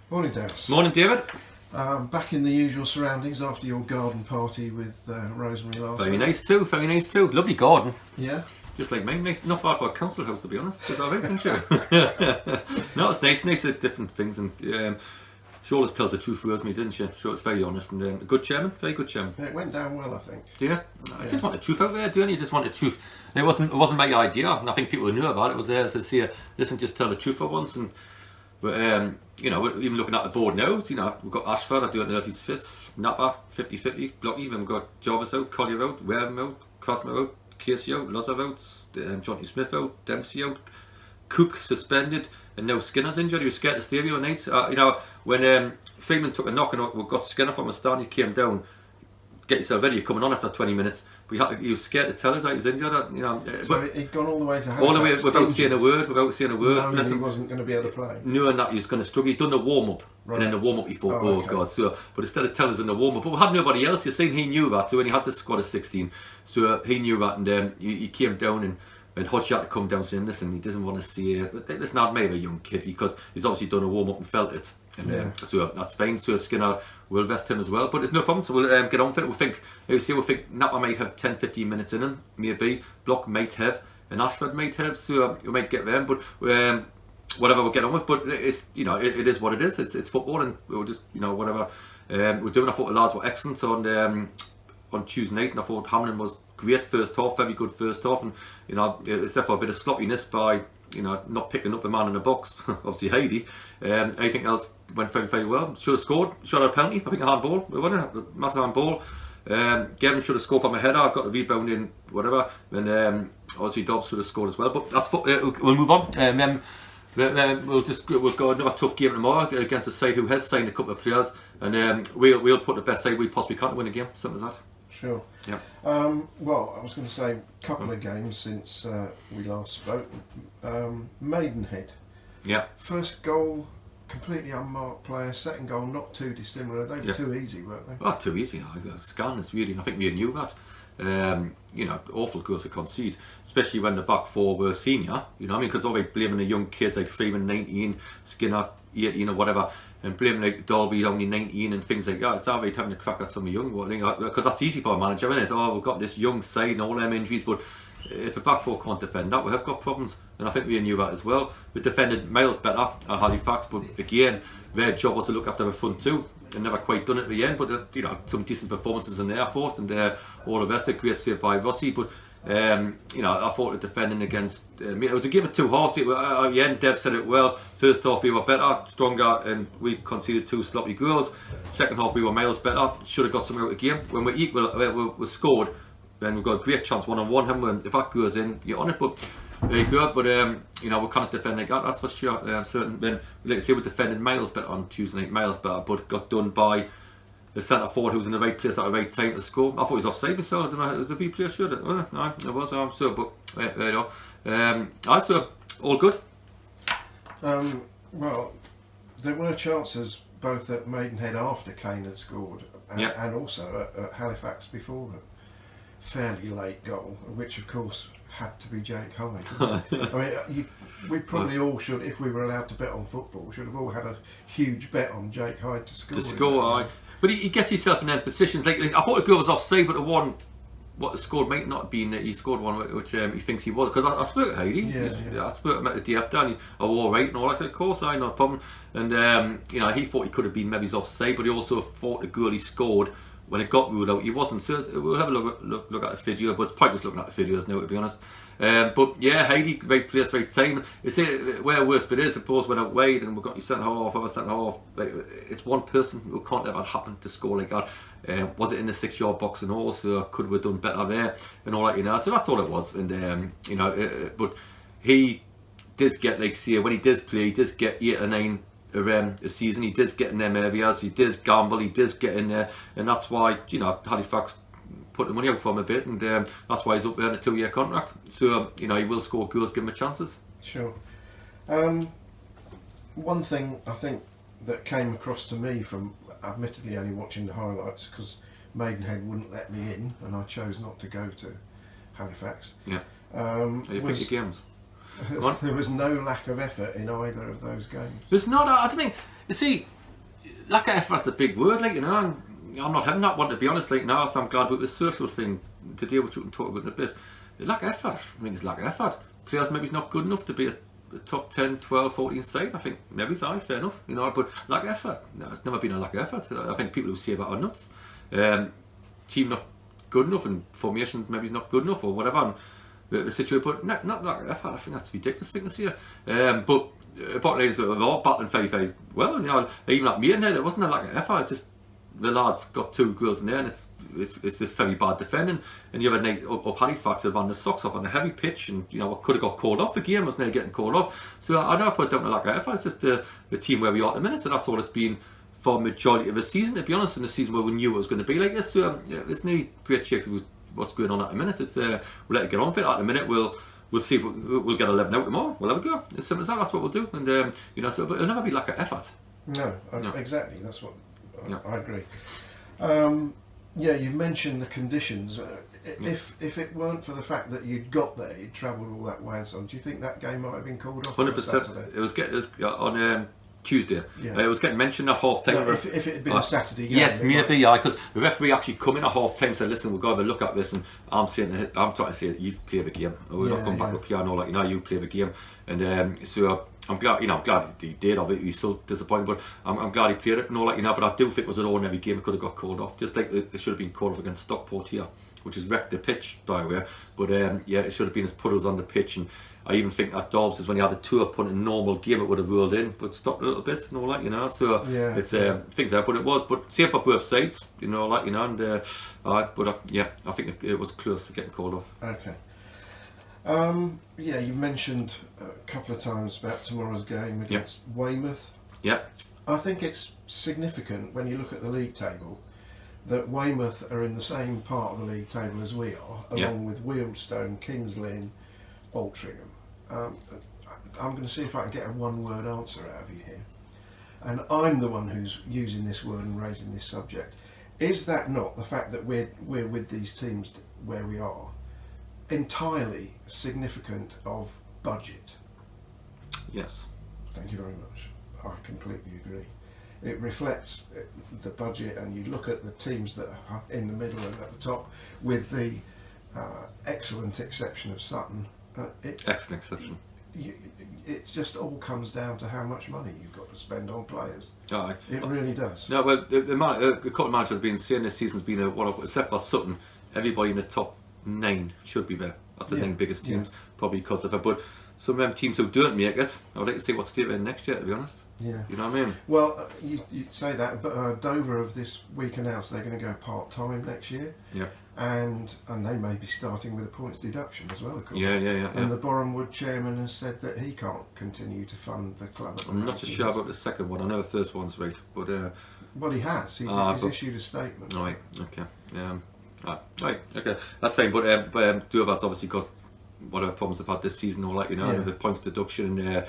Morning, Dowse. Morning, David. Back in the usual surroundings after your garden party with Rosemary last Very week. nice too, very nice too. Lovely garden. Yeah. Just like mine. Nice, not bad for a council house, to be honest. Is that right, didn't you? No, it's nice. Nice at different things. And she always tells the truth, Rosemary, didn't she? She was very honest and a good chairman, very good chairman. It went down well, I think. Do you? I just want the truth out there, don't you? Just want the truth. And it wasn't my idea. And I think people who knew about it was there to say, listen, just tell the truth for once. And but you know, we're even looking at the board now. You know, we've got Ashford. I don't know if he's fit. Napa 50-50. Blocky. Then we've got Jarvis out, Collier out, Wareham out, Crosmer out, Casey out, Loza out, Johnny Smith out, Dempsey out, Cook suspended, and now Skinner's injured. He was scared to stay the other night. You know, when Freeman took a knock and we got Skinner from a stand, he came down. Get yourself ready, you're coming on after 20 minutes. But he was scared to tell us that he was injured. You know, So he'd gone all the way to Halifax. all the way without saying a word. Knowing he wasn't going to be able to play. Knowing that he was going to struggle. He'd done the warm-up. Right. And in the warm-up he thought, okay. God. So, but instead of telling us in the warm-up, but we had nobody else. You're saying he knew that. So when he had the squad of 16, so he knew that. And he came down and Hodge had to come down saying, listen, he doesn't want to see it. But listen, I may have a young kid because he's obviously done a warm-up and felt it. And so that's fine. So Skinner will vest him as well. But it's no problem. So we'll get on with it. We think Napa might have 10-15 minutes in him, maybe. Block might have, and Ashford might have. So we might get them. But whatever we'll get on with. But it's, you know, it is what it is. It's football, and we'll just, you know, whatever we're doing. I thought the lads were excellent on Tuesday night, and I thought Hamlin was great first half, very good first half, and you know, it's therefore a bit of sloppiness by, you know, not picking up the man in the box. Obviously Heidi. Anything else went very, very well. Should have scored. Should have a penalty. I think a handball. We won it. Massive handball. Gavin should have scored from a header. I've got the rebound in, whatever. And obviously Dobbs should have scored as well. But that's we'll move on. We'll go another tough game tomorrow against a side who has signed a couple of players, and we'll put the best side we possibly can to win a game. Simple as that. Sure. Yeah. Well, I was going to say a couple of games since we last spoke. Maidenhead. Yeah. First goal, completely unmarked player. Second goal, not too dissimilar. They were too easy, weren't they? Oh, too easy. Scandalous, really. And I think we knew that. You know, awful goals to concede, especially when the back four were senior. You know what I mean? Because all they blaming the young kids like Freeman 19, Skinner 18 or whatever, and blaming like Dalby only 19 and things like that. It's alright having a crack at some young one, because that's easy for a manager, isn't it? Oh, we've got this young side and all them injuries, but if the back four can't defend that, we have got problems, and I think we knew that as well. We defended Miles better at Halifax, but again, their job was to look after the front two, and never quite done it at the end. But you know, some decent performances in their force, and all the rest. A great save by Rossi, but you know, I thought the defending against it was a game of two halves. At the end, Dev said it well. First half we were better, stronger, and we conceded two sloppy goals. Second half we were miles better. Should have got something out of the game. When we're equal, we scored. Then we've got a great chance one-on-one him, and if that goes in, you're on it. But very good. But you know, we can't defend like that. That's for sure. Certain. Then, like I say, we're defending Miles better on Tuesday night. Miles better, but got done by the centre forward who was in the right place at the right time to score. I thought he was offside myself. I don't know. It was a V player, sure. No, it was. So, but there you go. Alright, so all good. Well, there were chances both at Maidenhead after Kane had scored, and also at Halifax before the fairly late goal, which of course had to be Jake Hyde. I mean, we probably all should, if we were allowed to bet on football, should have all had a huge bet on Jake Hyde to score. But he gets himself in them positions. Like I thought the goal was offside, but the one what the scored might not have been that he scored one which he thinks he was. Because I spoke to Heidi. I spoke to him at the DF down. I wore right and all that. Of course, I no problem. And you know, he thought he could have been maybe he's offside, but he also thought the goal he scored, when it got ruled out, he wasn't. So we'll have a look at the video, but it's pointless looking at the videos now, to be honest. But yeah, Heidi, right place, right time. You see, where worst bit is, suppose when I weighed and we got you centre half, other centre half, like, it's one person who can't ever happen to score like that. Was it in the 6-yard box and all? So could we have done better there and all that, you know? So that's all it was. And you know, but he does get, like, see, when he does play, he does get 8 or 9 a season. He does get in them areas, he does gamble, he does get in there, and that's why, you know, Halifax put the money out for him a bit, and that's why he's up there on a 2-year contract. So you know, he will score goals, give him a chances. Sure. One thing I think that came across to me from admittedly only watching the highlights, because Maidenhead wouldn't let me in and I chose not to go to Halifax. Yeah. You pick your games. There was no lack of effort in either of those games. There's not. I don't think. You see, lack of effort's a big word, like, you know, and I'm not having that one, to be honest, like, now, so I'm glad about the social thing today, which we can talk about in a bit. Lack of effort, I mean, it's lack of effort. Players maybe it's not good enough to be a top 10, 12, 14 side. I think maybe it's fair enough, you know, but lack of effort. No, it's never been a lack of effort. I think people who say that are nuts. Team not good enough and formation maybe is not good enough or whatever. And the situation, but not lack of effort. I think that's a ridiculous thing to say. But bottom line is they're all battling very, very well. You know, even like Maidenhead, it wasn't a lack of effort. It's just the lads got 2 goals in there, and it's just very bad defending. And the other night up Halifax have run the socks off on the heavy pitch, and you know could have got called off the game, wasn't they, getting called off. So I never put it down to lack of effort. It's just the team where we are at the minute, and that's all it's been for majority of the season. To be honest, in the season where we knew it was going to be like this. So it's no great shakes with what's going on at the minute. It's we'll let it get on for it. At the minute we'll see if we'll get 11 out tomorrow. We'll have a go. It's simple as that. That's what we'll do. And you know, so but it'll never be lack of effort. No. Exactly. That's what I agree. Yeah, you mentioned the conditions. If it weren't for the fact that you'd got there, you'd travelled all that way and so on, do you think that game might have been called off? 100%. It was on Tuesday. Yeah. It was getting mentioned at half time. No, if it had been a Saturday game. Yes, maybe, yeah, because the referee actually come in at half time and said, listen, we've got to have a look at this, and I'm trying to say, you play the game. We're not coming back up here and all that, you know, you play the game. And so I'm glad, you know, I'm glad he did. Obviously, he's still disappointed, but I'm glad he played it and all that, you know. But I do think it was an ordinary game. It could have got called off, just like it should have been called off against Stockport here, which has wrecked the pitch, by the way. But yeah, it should have been as puddles on the pitch. And I even think at Dowse is when he had a 2-up in a normal game, it would have rolled in, but stopped a little bit and all that, you know. So it's things there, but it was, but same for both sides, you know, like, you know. And yeah, I think it was close to getting called off. Okay. Yeah, you mentioned a couple of times about tomorrow's game against Weymouth. Yeah. I think it's significant when you look at the league table that Weymouth are in the same part of the league table as we are, along with Wealdstone, Kings Lynn, Altrincham. I'm going to see if I can get a one-word answer out of you here. And I'm the one who's using this word and raising this subject. Is that not the fact that we're with these teams where we are entirely significant of budget? Yes. Thank you very much. I completely agree. It reflects the budget, and you look at the teams that are in the middle and at the top, with the excellent exception of Sutton. Excellent exception. It just all comes down to how much money you've got to spend on players. It really does. No, well, the current manager has been saying this season's been except for Sutton, everybody in the top 9 should be there. That's the 9 biggest teams, probably because of it. But some of them teams who don't make it, I would like to see what state they're in next year, to be honest. Yeah. You know what I mean? Well, you say that, but Dover have this week announced they're going to go part-time next year. Yeah. And they may be starting with a points deduction as well, of course. Yeah. And the Bournemouth chairman has said that he can't continue to fund the club. I'm not so sure about the second one. I know the first one's right, but well, he has. He's issued a statement. Right. Okay. Right. Okay. That's fine. But Dover's obviously got whatever problems they've had this season, all that, you know, the points deduction and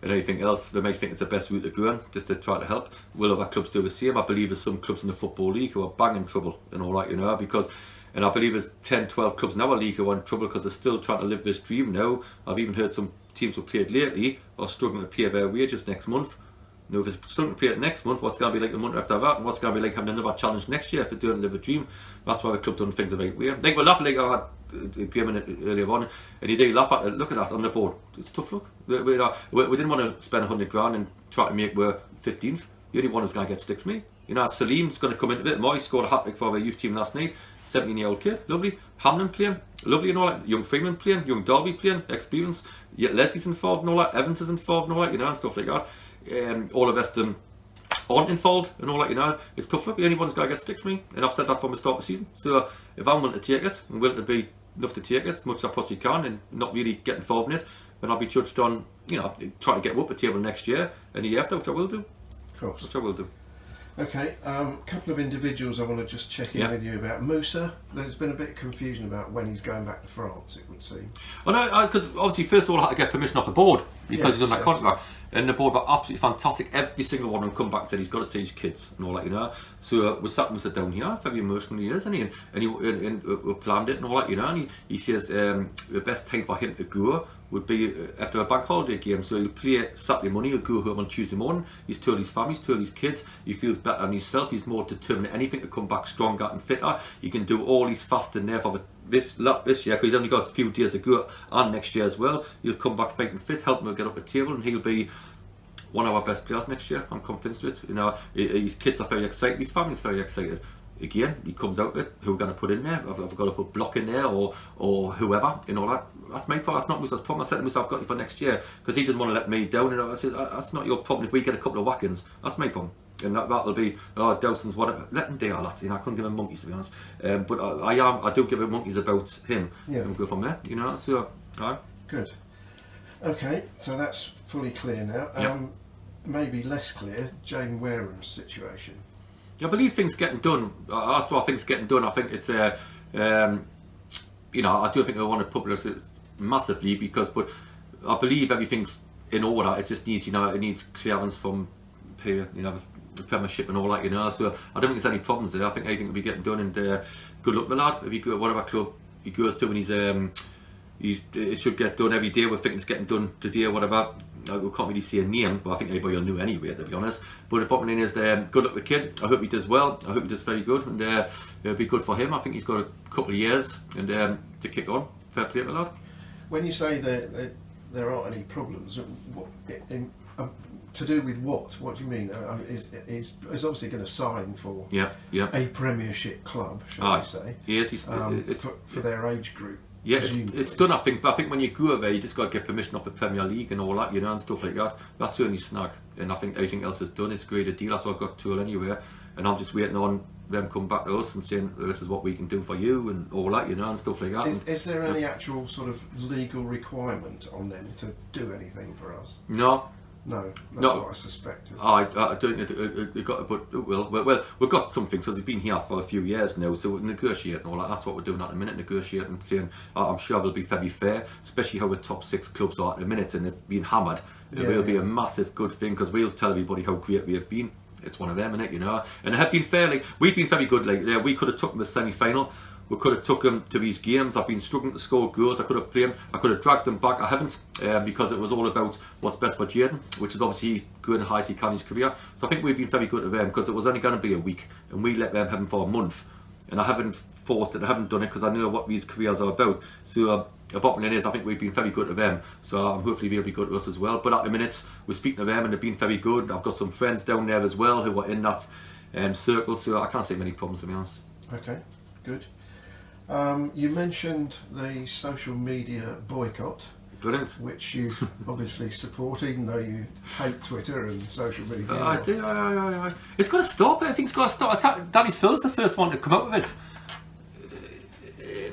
anything else. They might think it's the best route to go on, just to try to help. Will other clubs do the same? I believe there's some clubs in the Football League who are banging trouble and all that, you know, because. And I believe there's 10, 12 clubs in our league who are in trouble because they're still trying to live this dream now. I've even heard some teams who played lately are struggling to pay their wages next month. You know, if they're struggling to pay it next month, what's going to be like the month after that? And what's going to be like having another challenge next year if they don't live a dream? That's why the club done things the right way. Like, we're laughing, like I had a game in it earlier on, and you do laugh at it. Look at that on the board. It's tough luck. We didn't want to spend 100 grand and try to make we're 15th. The only one who's going to get sticks me. You know, Salim's going to come into it. Moy scored a hat-trick for the youth team last night. 17-year-old kid, lovely. Hamlin playing, lovely and all that. Young Freeman playing, young Derby playing, experience. Yet Leslie's involved and all that. Evans is involved and all that, you know, and stuff like that. All of us aren't involved and all that, you know. It's tough luck. The only one who's going to get sticks me. And I've said that from the start of the season. So if I'm willing to take it, and willing to be enough to take it as much as I possibly can, and not really get involved in it, then I'll be judged on, you know, trying to get up the table next year and the year after, which I will do. Of course. Which I will do. Okay, a couple of individuals I want to just check in with you about. Musa, there's been a bit of confusion about when he's going back to France, it would seem. Well, no, because obviously first of all I had to get permission off the board because he's on that contract, and the board were absolutely fantastic. Every single one of them come back and said he's got to see his kids and all that, you know. So we sat Musa down here, very emotional he is, and we planned it and all that, you know. And he says the best time for him to go would be after a bank holiday game. So he'll play Saturday morning, he'll go home on Tuesday morning, he's told his family, he's told his kids, he feels better than himself, he's more determined than anything to come back stronger and fitter. He can do all his fasting there for this year, because he's only got a few days to go, and next year as well. He'll come back fighting fit, help him get up the table, and he'll be one of our best players next year. I'm convinced of it. You know, his kids are very excited, his family's very excited. Again, he comes out with it. Who are we going to put in there? Have I got to put Block in there or whoever? You know, that's my part. That's not Musa's problem. I said to Musa, I've got you for next year, because he doesn't want to let me down. And I said, that's not your problem. If we get a couple of whackings, that's my problem. And that'll be, Dowson's whatever. Let him do all that. You know, I couldn't give him monkeys, to be honest. But I do give him monkeys about him. Yeah. And go from there. You know, so good. Okay, so that's fully clear now. Yep. Maybe less clear, Jane Wareham's situation. Yeah, I believe things getting done. That's what I think is getting done. I think it's you know, I do think I want to publicise it massively, but I believe everything's in order. It just needs, you know, it needs clearance from the Premiership and all that, you know. So I don't think there's any problems there. I think everything will be getting done, and good luck with the lad. If he go whatever club he goes to, and it should get done every day. We think it's getting done today or whatever. We can't really see a name, but I think everybody will know anyway, to be honest. But the bottom line is, good luck with the kid. I hope he does well. I hope he does very good, and it'll be good for him. I think he's got a couple of years and to kick on. Fair play to the lad. When you say that there aren't any problems, what, to do with what? What do you mean? Is obviously going to sign for a Premiership club, shall we say? Yes, it's for their age group. Yeah, it's done, I think. But I think when you go there, you just got to get permission off the Premier League and all that, you know, and stuff like that. That's the only snag. And I think everything else is done. It's agreed a deal. That's what I've got to anywhere. And I'm just waiting on them come back to us and saying, this is what we can do for you and all that, you know, and stuff like that. Is there any actual sort of legal requirement on them to do anything for us? No. No, that's what I suspected. I don't know. Well, we've got something, because he's been here for a few years now, so we're negotiating all that. That's what we're doing at the minute, negotiating, saying, I'm sure we'll be very fair, especially how the top 6 clubs are at the minute, and they've been hammered. It will be a massive good thing, because we'll tell everybody how great we have been. It's one of them, innit, you know. And it have been fair. Like, we've been very good. Like, we could have took them to the semi-final. We could have took him to these games. I've been struggling to score goals. I could have played him. I could have dragged him back. I haven't, because it was all about what's best for Jaden, which is obviously going to high as he can in his career. So I think we've been very good to them, because it was only going to be a week, and we let them have him for a month. And I haven't forced it. I haven't done it, because I know what these careers are about. So the bottom line is, I think we've been very good to them. So hopefully they'll be good to us as well. But at the minute, we're speaking to them, and they've been very good. I've got some friends down there as well who are in that circle. So I can't see many problems, to be honest. Okay, good. You mentioned the social media boycott. Brilliant. Which you obviously support, even though you hate Twitter and social media. I do. It's got to stop. I think it's got to stop. Danny Sull's the first one to come up with it.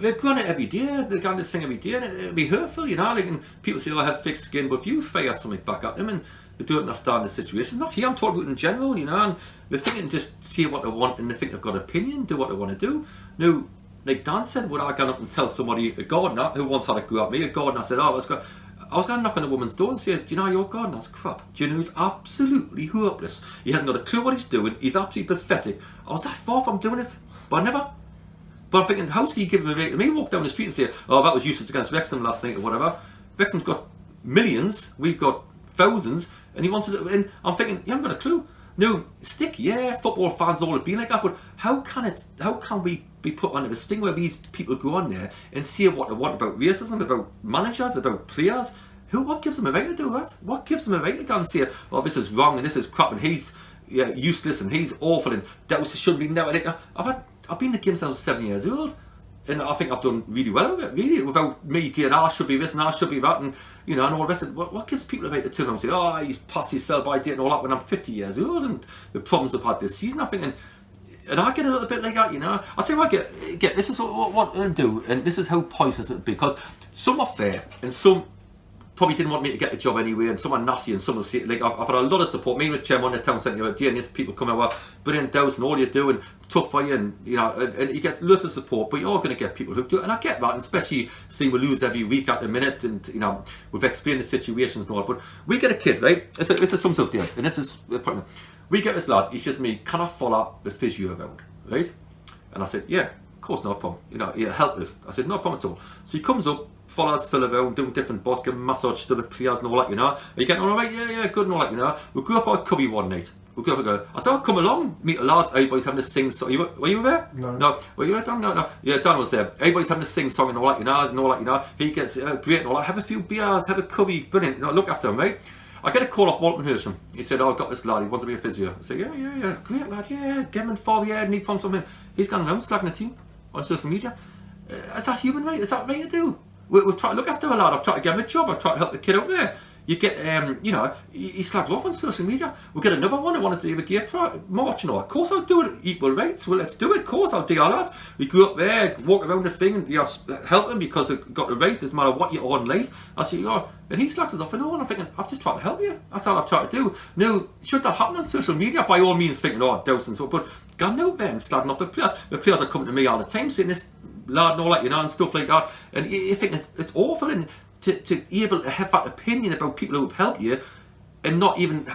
They're going it every day. They're going this thing every day, and it'll be hurtful, you know. Like, and people say, I have thick skin, but if you fire something back at them and they don't understand the situation, not here, I'm talking about in general, you know, and they're thinking just say what they want, and they think they've got an opinion, do what they want to do. Now, like Dan said, would I go up and tell somebody, a gardener who once had a go at me, a gardener said, I was going to knock on a woman's door and say, do you know your gardener's crap? Do you know he's absolutely hopeless? He hasn't got a clue what he's doing. He's absolutely pathetic. I was that far from doing it, but I never. But I'm thinking, how's he giving me? And he walk down the street and say, that was useless against Wrexham last night or whatever. Wrexham's got millions, we've got thousands, and he wants us. And I'm thinking, you haven't got a clue. No, football fans all have been like that, but how can we be put on this thing where these people go on there and say what they want about racism, about managers, about players? What gives them a right to do that? What gives them a right to go and say, this is wrong and this is crap and he's useless and he's awful and Dowse should be never. Like, I've been in the game since I was 7 years old, and I think I've done really well with it, really, without me going, I should be this and I should be that, and you know, and all the rest of it. What gives people a right to turn around and say, he's past his sell by date and all that when I'm 50 years old and the problems I've had this season, I think, and I get a little bit like that, you know. I'll tell you what I get this is what I do, and this is how poisonous it would be, because some are fair and some probably didn't want me to get the job anyway, and some are nasty and some will say, like, I've had a lot of support. Me and the chairman on the town centre the other day, and yes, people come over, brilliant Dowse and all you do and tough for you, and you know, and you get lots of support, but you're going to get people who do it, and I get that, and especially seeing we lose every week at the minute, and you know, we've explained the situations and all, but we get a kid, right? This is some sort of deal, and this is the point. We get this lad, he says to me, can I follow the physio around, right? And I said, yeah, of course, no problem. You know, help us. I said, no problem at all. So he comes up, fellas fill around doing different bits, giving massage to the players and all that, you know. Are you getting all right? Yeah, good and all that, you know. We'll go for a cubby one night. We'll go for a go. I said, I'll come along, meet the lads, everybody's having to sing. So, were you there? No. Were you there, Dan? No. Yeah, Dan was there. Everybody's having to sing song and all that, you know, and all that, you know. He gets great and all that. Have a few beers, have a cubby, brilliant. You know, look after him, right? I get a call off Walton Hersham. He said, I've got this lad, he wants to be a physio. I said, yeah, great lad, yeah, get him in for you, and he comes from him. He's gone around slagging the team on social media. Is that human right? Is that right to do? We've tried to look after a lad, I've tried to give him a job, I've tried to help the kid out there. You get, you know, he slagged off on social media. We'll get another one who wants to do a gay march, you know. Of course I'll do it, equal rights. Well, let's do it, of course I'll do all that. We go up there, walk around the thing, and you know, help him because they've got the right, doesn't matter what you're on life. I say, oh, and he slags us off and all, and I'm thinking, I've just tried to help you. That's all I've tried to do. Now, should that happen on social media? By all means, thinking, oh, Dowse and so, but gone out there and slagging off the players. The players are coming to me all the time saying this lad and all that, you know, and stuff like that. And you think it's awful, and to be able to have that opinion about people who've helped you, and not even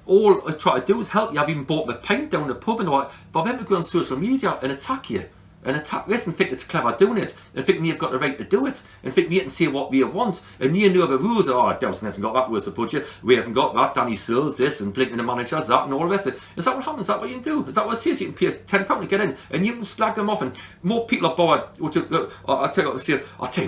all I try to do is help you. I've even bought them a pint down the pub and all that. For them to go on social media and attack you, and attack this and think it's clever doing it, and think you've got the right to do it, and think you can say what we want, and you know the rules. Oh, Dowson hasn't got that, where's the budget? We hasn't got that, Danny Sills this, and Blinking the manager's that, and all the rest of it. Is that what happens? Is that what you can do? Is that what it says? You can pay £10 to get in, and you can slag them off, and more people are bothered. I'll tell you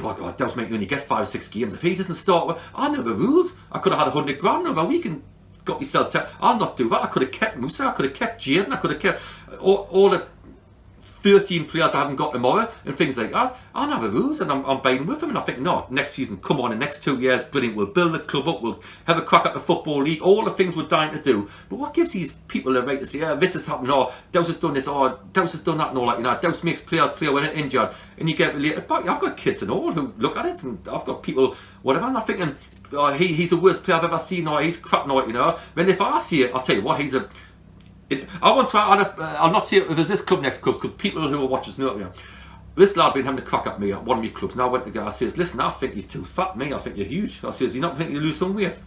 what, Dowson might only get 5 or 6 games. If he doesn't start, I know the rules. I could have had 100 grand over a week and got myself I'll not do that. I could have kept Musa, I could have kept Jaden, I could have kept all the 13 players I haven't got tomorrow and things like that. I know the rules, and I'm buying with them, and I think, no, next season, come on, the next 2 years, brilliant, we'll build the club up, we'll have a crack at the Football League, all the things we're dying to do. But what gives these people the right to say, this has happened, or Dowse has done this, or Dowse has done that, and all that, you know, Dowse makes players play when they're injured, and you get related back. I've got kids and all who look at it, and I've got people, whatever, and I'm thinking, oh, he's the worst player I've ever seen, or he's crap, or, you know. When if I see it, I'll tell you what, he's a... I want to. I'll not say if there's this club next club, because people who are watchers know it. This lad been having to crack at me at one of my clubs, and I went to go. I says, "Listen, I think you're too fat, me. I think you're huge." I says, "You not think you lose some weight?"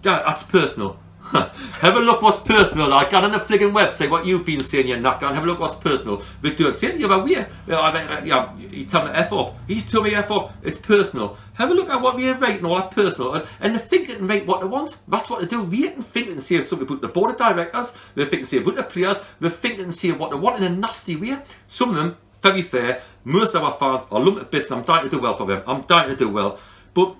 Dad, that's personal. Have a look what's personal. Like, get on the frigging website what you've been saying, you knock on. Have a look what's personal. But don't say it, you're aware. You tell me F off. He's told me F off. It's personal. Have a look at what we're rating, all that personal. And they think they can rate what they want. That's what they do. Rate and think and say something about the board of directors. They think and say about the players. They think and say what they want in a nasty way. Some of them, very fair. Most of our fans are lumped at bits, and I'm dying to do well for them. I'm dying to do well. But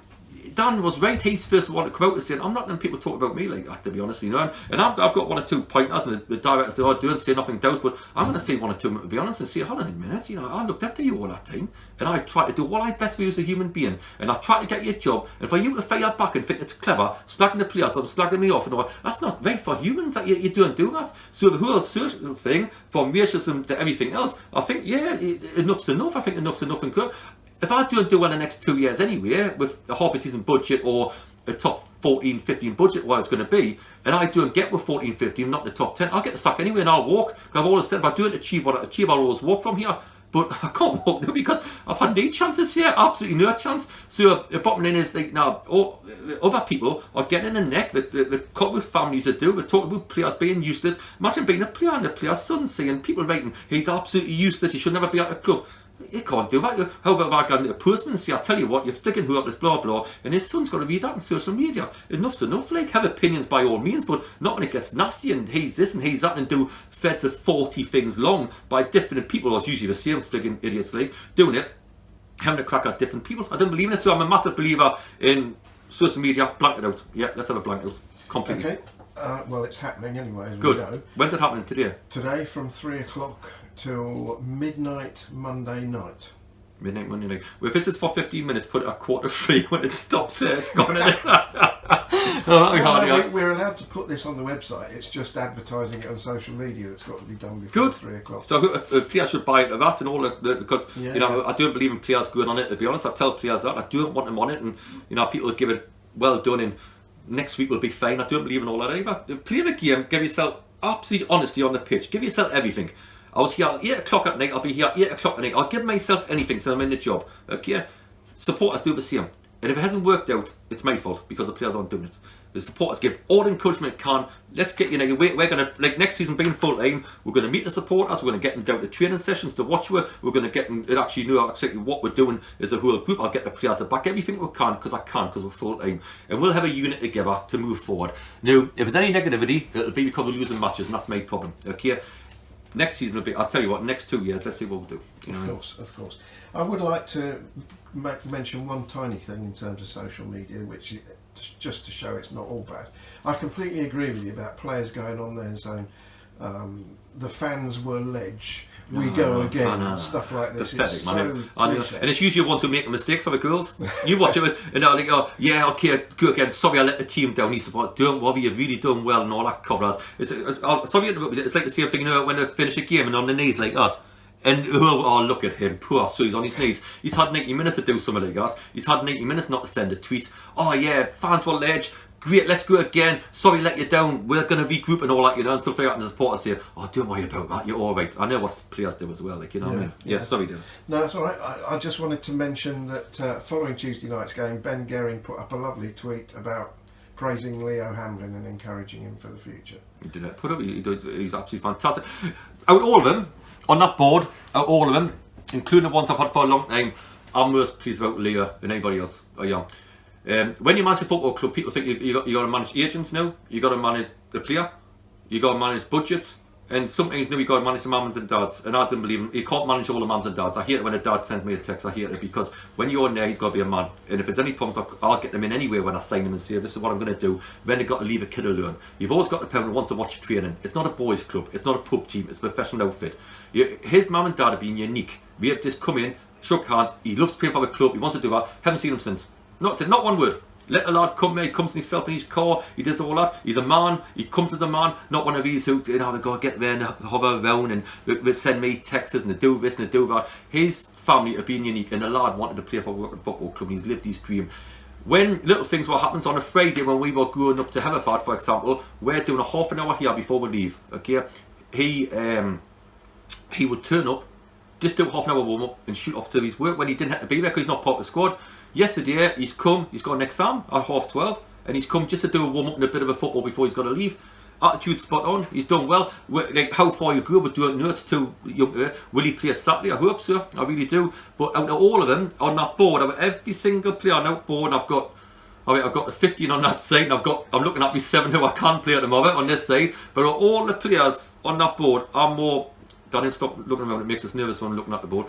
Dan was right. He's first one to come out and say, I'm not letting people talk about me like that, to be honest, you know. And I've got 1 or 2 pointers, and the directors say, don't say nothing Dowse, but I'm going to say 1 or 2, to be honest, and say, hold on a minute, you know, I looked after you all that time, and I tried to do all I best for you as a human being, and I tried to get you a job, and for you to fire back and think it's clever, slagging the players, I'm slagging me off, and all, that's not right for humans that you don't do that. So the whole social thing, from racism to everything else, I think, yeah, enough's enough. I think enough's enough, and good. If I don't do well in the next 2 years anyway, with a half a decent budget or a top 14, 15 budget, what it's going to be, and I don't get with 14, 15, not the top 10, I'll get the sack anyway and I'll walk. I've always said if I don't achieve what I achieve, I'll always walk from here. But I can't walk now because I've had no chances here, absolutely no chance. So the bottom line is, like, now, other people are getting in the neck, the couple with families that do, they talk about players being useless. Imagine being a player and the player's son saying, people writing, he's absolutely useless, he should never be at a club. You can't do that. How about if I got a postman and say, I'll tell you what, you're flicking hopeless, blah, blah, and his son's got to read that on social media. Enough's enough. Like, have opinions by all means, but not when it gets nasty and he's this and he's that, and do threads of 40 things long by different people, or it's usually the same fligging idiots, like, doing it, having a crack at different people. I don't believe in it, so I'm a massive believer in social media. Blank it out. Yeah, let's have a blank out. Completely. Okay. Well, it's happening anyway. As Good. We go. When's it happening today? Today from 3 o'clock till midnight Monday night. Midnight Monday night. Well, if this is for 15 minutes, put it at 2:45 when it stops there. It's gone in it. We're allowed to put this on the website. It's just advertising it on social media that's got to be done before Good. 3 o'clock. So players should buy into that and all because you know, I don't believe in players going on it. To be honest, I tell players that I don't want them on it, and you know, people give it well done and next week will be fine. I don't believe in all that either. Play the game. Give yourself absolute honesty on the pitch. Give yourself everything. I was here at 8 o'clock at night, I'll be here at 8 o'clock at night. I'll give myself anything so I'm in the job. Okay? Supporters do the same. And if it hasn't worked out, it's my fault because the players aren't doing it. The supporters give all the encouragement they can. Let's get, we're going to, like next season being full time, we're going to meet the supporters, we're going to get them down to training sessions to watch with, we're going to get them to actually know exactly what we're doing as a whole group. I'll get the players to back everything we can, because we're full time. And we'll have a unit together to move forward. Now, if there's any negativity, it'll be because we're losing matches, and that's my problem. Okay? Next season will be, I'll tell you what, next 2 years, let's see what we'll do. Of course. I would like to mention one tiny thing in terms of social media, which just to show it's not all bad. I completely agree with you about players going on there and saying the fans were ledge, we go again, stuff like this. Pathetic, man. And it's usually the ones who make the mistakes for the girls. You watch it and they're like, oh yeah, okay, go again, sorry I let the team down. He's like, don't worry, you've really done well and all that covers. It's like the same thing, when they finish a game and on the knees like that. And oh, look at him, poor. So he's on his knees. He's had 90 minutes to do something like that. He's had 90 minutes not to send a tweet. Oh yeah, fans were ledge. Great, let's go again. Sorry, let you down. We're going to regroup and all that, and stuff like that. And the supporters say, oh, don't worry about that. You're all right. I know what players do as well, what I mean? Yeah, sorry, David. No, that's all right. I just wanted to mention that following Tuesday night's game, Ben Gehring put up a lovely tweet about praising Leo Hamlin and encouraging him for the future. He did it. He's absolutely fantastic. Out of all of them, on that board, out of all of them, including the ones I've had for a long time, I'm most pleased about Leo than anybody else. When you manage a football club, people think you got to manage agents now, you got to manage the player, you got to manage budgets, and sometimes now you got to manage the mums and dads. And I don't believe him. You can't manage all the mums and dads. I hate it when a dad sends me a text. I hate it because when you're in there, he's got to be a man. And if there's any problems, I'll get them in anyway when I sign them and say, this is what I'm going to do. Then they've got to leave a kid alone. You've always got the parent who wants to watch training. It's not a boys' club. It's not a pub team. It's a professional outfit. His mum and dad have been unique. We have just come in, shook hands. He loves playing for the club. He wants to do that. Haven't seen him since. Not said not one word. Let the lad come there, he comes himself in his car, he does all that. He's a man, he comes as a man, not one of these who, they've got to get there and hover around and they send me texts and they do this and they do that. His family have been unique, and the lad wanted to play for a working football club, and he's lived his dream. When little things what happens on a Friday when we were going up to Hereford, for example, we're doing a half an hour here before we leave, okay? He would turn up, just do half an hour warm up and shoot off to his work when he didn't have to be there because he's not part of the squad. Yesterday he's got an exam at 12:30 and he's come just to do a warm up and a bit of a football before he's got to leave. Attitude spot on, he's done well. Like how far he'll go, we don't know, it's too young. Will he play Saturday? I hope so, I really do. But out of all of them on that board, out of every single player on that board, I've got the 15 on that side, and I'm looking at my 7 who I can play at the moment on this side. But all the players on that board are more. Danny, stop looking around, it makes us nervous when I'm looking at the board.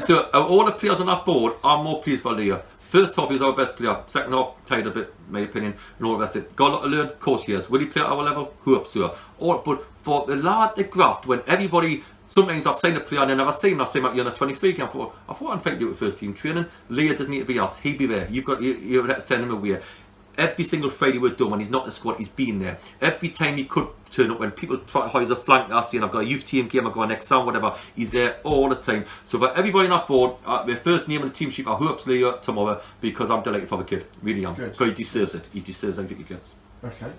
So all the players on that board are more pleased for Leo. First half, he's our best player. Second half, tired a bit, in my opinion, and all the rest of it. Got a lot to learn, of course he has. Will he play at our level? Hope so. But for the lad, the graft, when everybody, sometimes I've seen a player and I never seen him, I see him at the under 23 game. I thought I'd fight you with first team training. Leo doesn't need to be asked, he'd be there. You've got to send him away. Every single Friday we're done when he's not in the squad, he's been there. Every time he could turn up, when people try to hire as a flank, I see, and I've got a youth team game, I've got an exam, whatever, he's there all the time. So for everybody on that board, their first name on the team sheet, I hope Leo tomorrow, because I'm delighted for the kid, really am. Because he deserves it. He deserves everything he gets. Okay.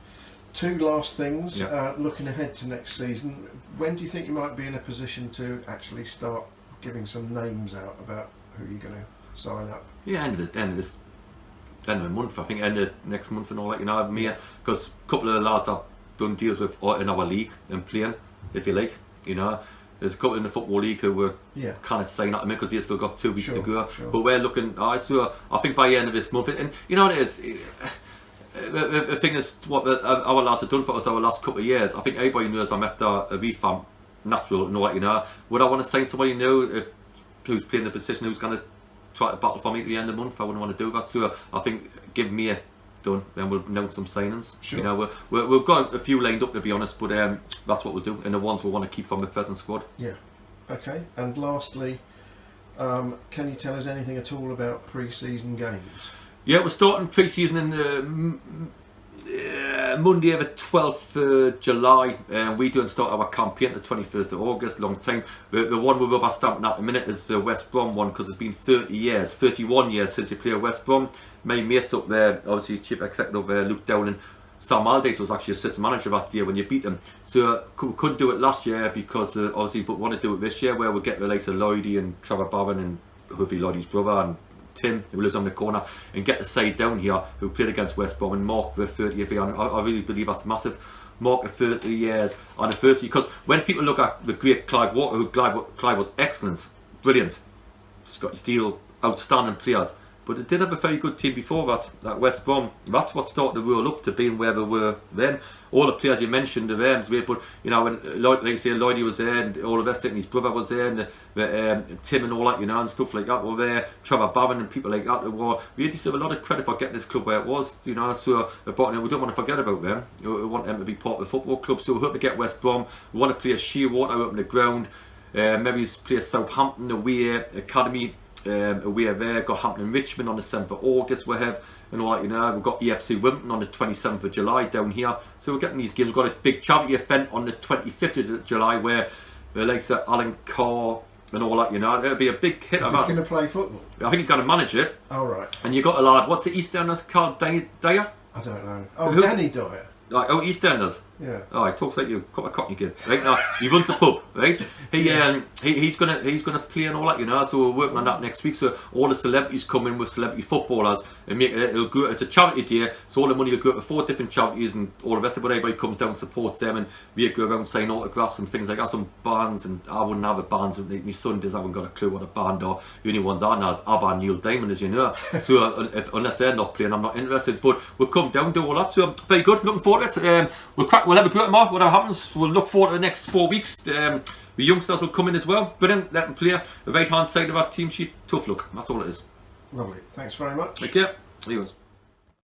2 last things. Looking ahead to next season, when do you think you might be in a position to actually start giving some names out about who you're going to sign up? Yeah, end of the month, I think, end of next month and all that, me, because a couple of the lads I've done deals with in our league and playing, if you like, there's a couple in the football league who were kind of saying that to me because they've still got 2 weeks to go, but we're looking, so I think by the end of this month, and you know what it is, the thing is, what our lads have done for us over the last couple of years, I think everybody knows I'm after a refam natural, would I want to sign somebody new who's playing the position, who's going to try to battle for me at the end of the month? I wouldn't want to do that. So I think give me a done, then we'll announce some signings. We've got a few lined up, to be honest, but that's what we'll do, and the ones we want to keep from the present squad. Yeah. Okay. And lastly, can you tell us anything at all about pre-season games? Yeah, we're starting pre-season in Monday the 12th of July, and we don't start our campaign the 21st of August, long time. The one we're rubber stamping at the minute is the West Brom one, because it's been 31 years since you played West Brom. My mates up there, obviously Chief Executive Luke Dowling, Sam Aldice was actually assistant manager that year when you beat them. So we couldn't do it last year because obviously, but want to do it this year, where we'll get the likes of Lloydie and Trevor Barron and hopefully Lloydie's brother and Tim, who lives on the corner, and get the side down here who played against West Brom and Mark the 30th year. I really believe that's massive. Mark the 30 years anniversary, because when people look at the great Clive Walker, who Clive was excellent, brilliant, Scotty Steele, outstanding players, but they did have a very good team before that West Brom. That's what started to roll up to being where they were then. All the players you mentioned, the Rams, but you know, when like you say, Lloydie was there, and all the rest of it, and his brother was there, and Tim and all that, you know, and stuff like that were there. Trevor Barron and people like that were. We deserve a lot of credit for getting this club where it was, you know. So, but we don't want to forget about them. We want them to be part of the football club. So we hope to get West Brom. We want to play a Shearwater out on the ground. Maybe play Southampton away academy. Away there, got Hampton and Richmond on the 7th of August, we have, and all that, you know. We've got EFC Wimbledon on the 27th of July down here, so we're getting these games. We've got a big charity event on the 25th of July where the likes of Alan Carr and all that, you know. It'll be a big hit. Is he going to play football? I think he's going to manage it. Oh, right. And you got a lad, what's the EastEnders called, Dyer? I don't know. Oh, Danny Dyer. Like, oh, EastEnders. Yeah. Oh, he talks like you a cockney kid, right? Now he runs a pub, right? He's gonna play and all that, you know. So we're working on that next week. So all the celebrities come in with celebrity footballers and make it. It'll go. It's a charity day, so all the money will go to 4 different charities, and all the rest of it. Everybody comes down and supports them, and we go around sign autographs and things like that. Some bands, and I wouldn't have a band. My son does. I haven't got a clue what a band are. The only ones I know is ABBA and Neil Diamond, as you know. So unless they're not playing, I'm not interested. But we'll come down to all that. So very good. Looking forward to it. We'll have a go tomorrow. Whatever happens, we'll look forward to the next 4 weeks. The youngsters will come in as well. Brilliant. Let them play the right hand side of our team sheet. Tough luck. That's all it is. Lovely. Thanks very much. Take care. Adios.